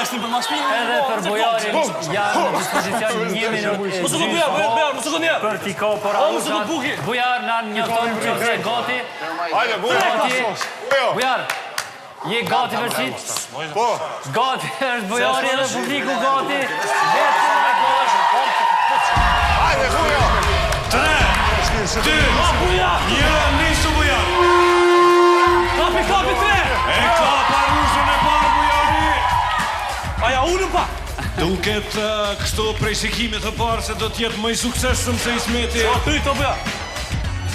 Maksim për Maksim. Edhe për Bujarin janë në dispozicion 1 minutë e gjysmë për t'i ko për Arushat. Bujar në njëfton që se gati. Hajde, Bujar, je gati për qitë? Po. Gati është Bujari edhe publiku gati. Hajde, Buja. 3, 2, 1, nisu Bujar. Kapi, 3. E ka parushën e parë Bujari. Aja, unë pa. Duket kështu prej shikimit të parë se do t'jetë më i suksesshëm se Ismeti.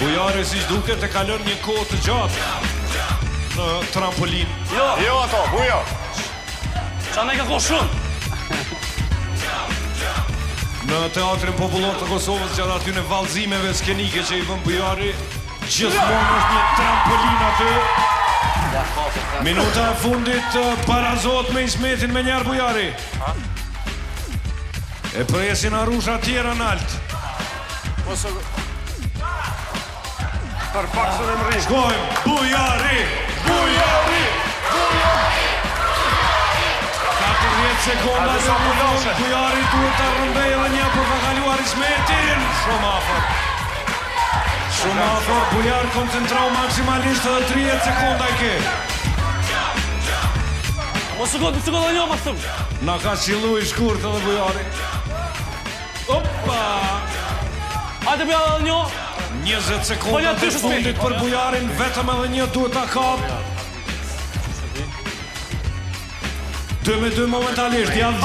Bujari si duket e kalon një kohë të gjatë në trampolin. Jo ato, Buja. Qa ne ka kohë shumë. Në teatrin popullor të Kosovës gjatë aty në vallëzimeve skenike që i vën Bujari, gjithmonë është një trampolin aty. Minuta e fundit barazot me Ismetin me njerë Bujari. E presin Arusha tjera në alt. Për paksën e mëri. Shkojmë, Bujari! 40 sekonda dhe më Bujari duhet të rëmbej edhe një për ka kaluar Ismetin. Shumë afer, Bujar koncentrau maksimalisht edhe 30 sekonda i ke. Më sekundë dhe një, Maksim. Na ka qilu i shkurt edhe Bujari. Opa! Hajde Bujari edhe një. 20 sekonda të fundit për Bujarin, vetëm edhe një duhet ta kap. 2-2 momentalisht, janë 10.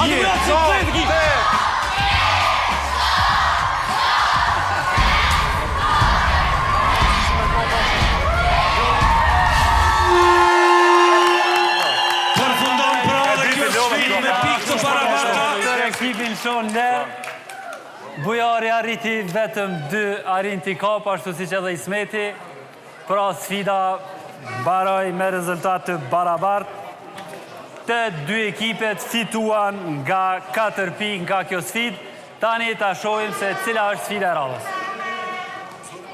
Përfundon pra dhe kjo sfidë me pikë të barabarta. Për ekipin Shon Ler, Bujari arriti vetëm 2 arinti kap, ashtu si që edhe Ismeti. Pra sfida baroj me rezultat të barabartë. Të 2 ekipet fituan nga 4 pikë nga kjo sfidë. Tani ta shohim se cila është sfida e radhës.